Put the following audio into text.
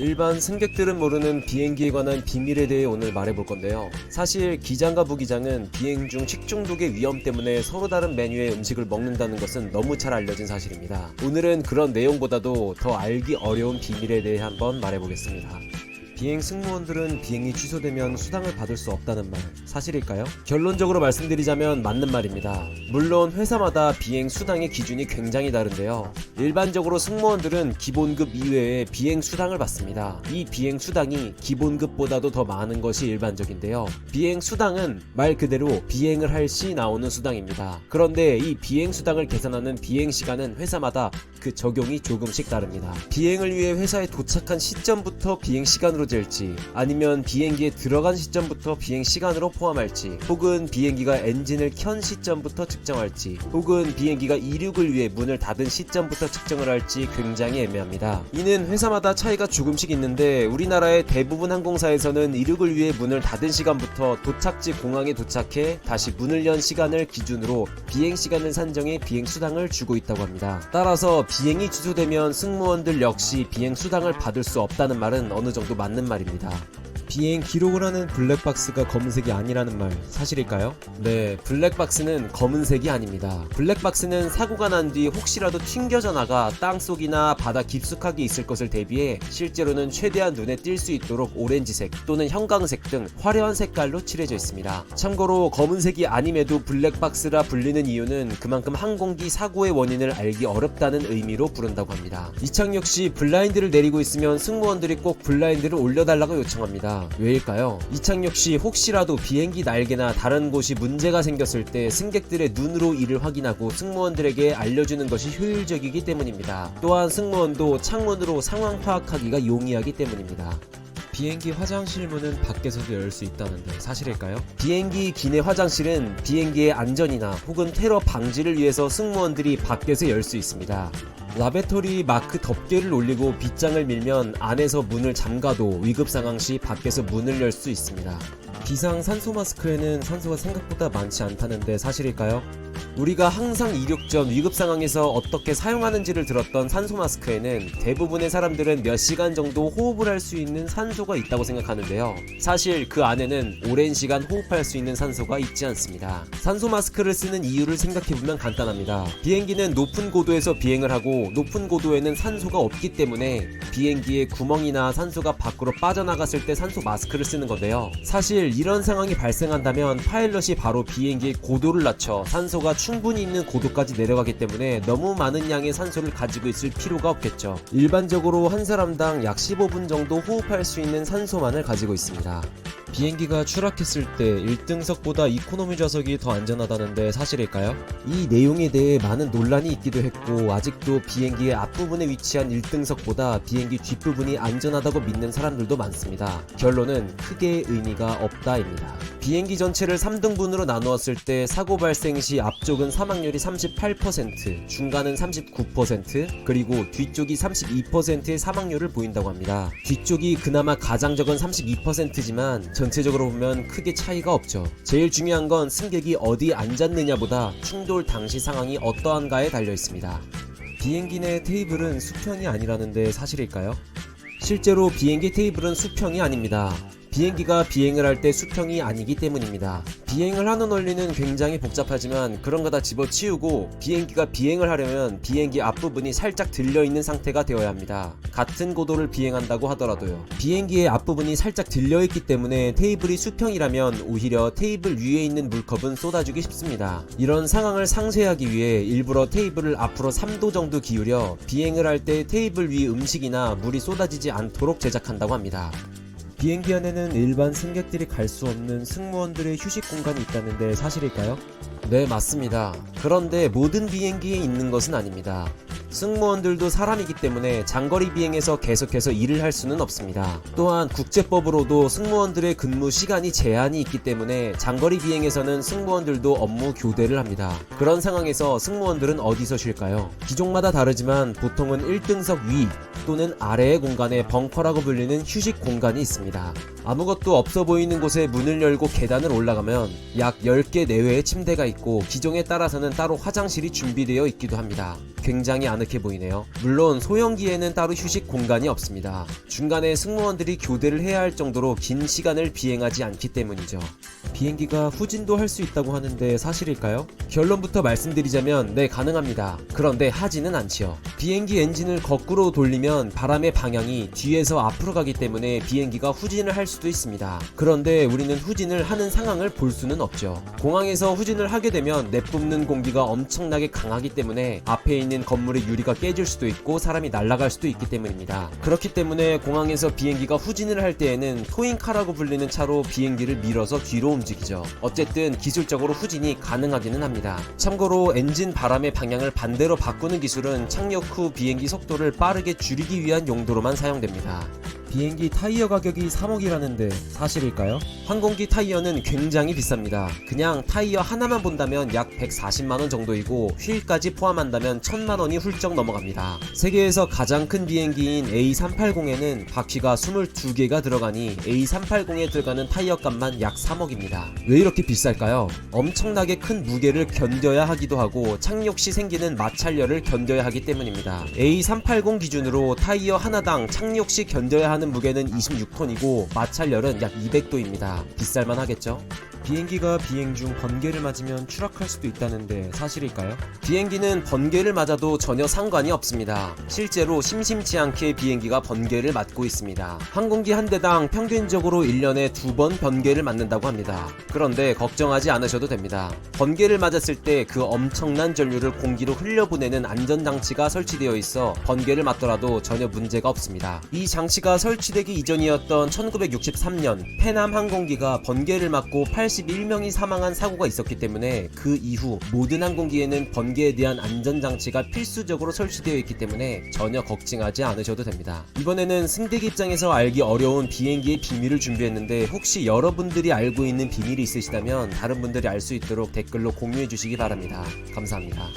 일반 승객들은 모르는 비행기에 관한 비밀에 대해 오늘 말해볼 건데요. 사실 기장과 부기장은 비행 중 식중독의 위험 때문에 서로 다른 메뉴의 음식을 먹는다는 것은 너무 잘 알려진 사실입니다. 오늘은 그런 내용보다도 더 알기 어려운 비밀에 대해 한번 말해보겠습니다. 비행 승무원들은 비행이 취소되면 수당을 받을 수 없다는 말 사실일까요? 결론적으로 말씀드리자면 맞는 말입니다. 물론 회사마다 비행 수당의 기준이 굉장히 다른데요. 일반적으로 승무원들은 기본급 이외에 비행 수당을 받습니다. 이 비행 수당이 기본급보다도 더 많은 것이 일반적인데요. 비행 수당은 말 그대로 비행을 할 시 나오는 수당입니다. 그런데 이 비행 수당을 계산하는 비행 시간은 회사마다 그 적용이 조금씩 다릅니다. 비행을 위해 회사에 도착한 시점부터 비행 시간으로 잴지, 아니면 비행기에 들어간 시점부터 비행 시간으로 포함할지, 혹은 비행기가 엔진을 켠 시점부터 측정할지, 혹은 비행기가 이륙을 위해 문을 닫은 시점부터 측정을 할지 굉장히 애매합니다. 이는 회사마다 차이가 조금씩 있는데 우리나라의 대부분 항공사에서는 이륙을 위해 문을 닫은 시간부터 도착지 공항에 도착해 다시 문을 연 시간을 기준으로 비행 시간을 산정해 비행 수당을 주고 있다고 합니다. 따라서 비행이 취소되면 승무원들 역시 비행 수당을 받을 수 없다는 말은 어느 정도 맞는 말입니다. 비행 기록을 하는 블랙박스가 검은색이 아니라는 말 사실일까요? 네, 블랙박스는 검은색이 아닙니다. 블랙박스는 사고가 난 뒤 혹시라도 튕겨져 나가 땅속이나 바다 깊숙하게 있을 것을 대비해 실제로는 최대한 눈에 띌 수 있도록 오렌지색 또는 형광색 등 화려한 색깔로 칠해져 있습니다. 참고로 검은색이 아님에도 블랙박스라 불리는 이유는 그만큼 항공기 사고의 원인을 알기 어렵다는 의미로 부른다고 합니다. 이창 역시 블라인드를 내리고 있으면 승무원들이 꼭 블라인드를 올려달라고 요청합니다. 왜일까요? 이창 역시 혹시라도 비행기 날개나 다른 곳이 문제가 생겼을 때 승객들의 눈으로 이를 확인하고 승무원들에게 알려주는 것이 효율적이기 때문입니다. 또한 승무원도 창문으로 상황 파악하기가 용이하기 때문입니다. 비행기 화장실 문은 밖에서도 열 수 있다는데 사실일까요? 비행기 기내 화장실은 비행기의 안전이나 혹은 테러 방지를 위해서 승무원들이 밖에서 열 수 있습니다. 라베토리 마크 덮개를 올리고 빗장을 밀면 안에서 문을 잠가도 위급상황 시 밖에서 문을 열 수 있습니다. 비상 산소 마스크에는 산소가 생각보다 많지 않다는데 사실일까요? 우리가 항상 이륙 전 위급 상황에서 어떻게 사용하는지를 들었던 산소 마스크에는 대부분의 사람들은 몇 시간 정도 호흡을 할 수 있는 산소가 있다고 생각하는데요. 사실 그 안에는 오랜 시간 호흡할 수 있는 산소가 있지 않습니다. 산소 마스크를 쓰는 이유를 생각해보면 간단합니다. 비행기는 높은 고도에서 비행을 하고 높은 고도에는 산소가 없기 때문에 비행기에 구멍이나 산소가 밖으로 빠져나갔을 때 산소 마스크를 쓰는 건데요. 사실 이런 상황이 발생한다면 파일럿이 바로 비행기의 고도를 낮춰 산소가 충분히 있는 고도까지 내려가기 때문에 너무 많은 양의 산소를 가지고 있을 필요가 없겠죠. 일반적으로 한 사람당 약 15분 정도 호흡할 수 있는 산소만을 가지고 있습니다. 비행기가 추락했을 때 1등석보다 이코노미 좌석이 더 안전하다는데 사실일까요? 이 내용에 대해 많은 논란이 있기도 했고 아직도 비행기의 앞부분에 위치한 1등석보다 비행기 뒷부분이 안전하다고 믿는 사람들도 많습니다. 결론은 크게 의미가 없다입니다. 비행기 전체를 3등분으로 나누었을 때 사고 발생 시 앞쪽은 사망률이 38%, 중간은 39%, 그리고 뒤쪽이 32%의 사망률을 보인다고 합니다. 뒤쪽이 그나마 가장 적은 32%지만 전체적으로 보면 크게 차이가 없죠. 제일 중요한 건 승객이 어디 앉았느냐보다 충돌 당시 상황이 어떠한가에 달려 있습니다. 비행기 내 테이블은 수평이 아니라는데 사실일까요? 실제로 비행기 테이블은 수평이 아닙니다. 비행기가 비행을 할 때 수평이 아니기 때문입니다. 비행을 하는 원리는 굉장히 복잡하지만 그런 거 다 집어치우고 비행기가 비행을 하려면 비행기 앞부분이 살짝 들려있는 상태가 되어야 합니다. 같은 고도를 비행한다고 하더라도요. 비행기의 앞부분이 살짝 들려있기 때문에 테이블이 수평이라면 오히려 테이블 위에 있는 물컵은 쏟아주기 쉽습니다. 이런 상황을 상쇄하기 위해 일부러 테이블을 앞으로 3도 정도 기울여 비행을 할 때 테이블 위 음식이나 물이 쏟아지지 않도록 제작한다고 합니다. 비행기 안에는 일반 승객들이 갈 수 없는 승무원들의 휴식 공간이 있다는데 사실일까요? 네, 맞습니다. 그런데 모든 비행기에 있는 것은 아닙니다. 승무원들도 사람이기 때문에 장거리 비행에서 계속해서 일을 할 수는 없습니다. 또한 국제법으로도 승무원들의 근무 시간이 제한이 있기 때문에 장거리 비행에서는 승무원들도 업무 교대를 합니다. 그런 상황에서 승무원들은 어디서 쉴까요? 기종마다 다르지만 보통은 1등석 위 또는 아래의 공간에 벙커라고 불리는 휴식 공간이 있습니다. 아무것도 없어 보이는 곳에 문을 열고 계단을 올라가면 약 10개 내외의 침대가 있고 기종에 따라서는 따로 화장실이 준비되어 있기도 합니다. 굉장히 아늑해 보이네요. 물론 소형기에는 따로 휴식 공간이 없습니다. 중간에 승무원들이 교대를 해야 할 정도로 긴 시간을 비행하지 않기 때문이죠. 비행기가 후진도 할 수 있다고 하는데 사실일까요? 결론부터 말씀드리자면 네, 가능합니다. 그런데 하지는 않지요. 비행기 엔진을 거꾸로 돌리면 바람의 방향이 뒤에서 앞으로 가기 때문에 비행기가 후진을 할 수도 있습니다. 그런데 우리는 후진을 하는 상황을 볼 수는 없죠. 공항에서 후진을 하게 되면 내뿜는 공기가 엄청나게 강하기 때문에 앞에 있는 건물의 유리가 깨질 수도 있고 사람이 날아갈 수도 있기 때문입니다. 그렇기 때문에 공항에서 비행기가 후진을 할 때에는 토잉카라고 불리는 차로 비행기를 밀어서 뒤로 움직이죠. 어쨌든 기술적으로 후진이 가능하기는 합니다. 참고로 엔진 바람의 방향을 반대로 바꾸는 기술은 착륙 후 비행기 속도를 빠르게 줄이기 위한 용도로만 사용됩니다. 비행기 타이어 가격이 3억이라는데 사실일까요? 항공기 타이어는 굉장히 비쌉니다. 그냥 타이어 하나만 본다면 약 140만원 정도이고 휠까지 포함한다면 1000만원이 훌쩍 넘어갑니다. 세계에서 가장 큰 비행기인 A380에는 바퀴가 22개가 들어가니 A380에 들어가는 타이어 값만 약 3억입니다. 왜 이렇게 비쌀까요? 엄청나게 큰 무게를 견뎌야 하기도 하고 착륙 시 생기는 마찰열을 견뎌야 하기 때문입니다. A380 기준으로 타이어 하나당 착륙 시 견뎌야 하는 무게는 26톤이고 마찰열은 약 200도입니다. 비쌀만 하겠죠? 비행기가 비행 중 번개를 맞으면 추락할 수도 있다는데 사실일까요? 비행기는 번개를 맞아도 전혀 상관이 없습니다. 실제로 심심치 않게 비행기가 번개를 맞고 있습니다. 항공기 한 대당 평균적으로 1년에 2번 번개를 맞는다고 합니다. 그런데 걱정하지 않으셔도 됩니다. 번개를 맞았을 때 그 엄청난 전류를 공기로 흘려보내는 안전장치가 설치되어 있어 번개를 맞더라도 전혀 문제가 없습니다. 이 장치가 설치되기 이전이었던 1963년 페남 항공기가 번개를 맞고 81명이 사망한 사고가 있었기 때문에 그 이후 모든 항공기에는 번개에 대한 안전장치가 필수적으로 설치되어 있기 때문에 전혀 걱정하지 않으셔도 됩니다. 이번에는 승객 입장에서 알기 어려운 비행기의 비밀을 준비했는데 혹시 여러분들이 알고 있는 비밀이 있으시다면 다른 분들이 알 수 있도록 댓글로 공유해 주시기 바랍니다. 감사합니다.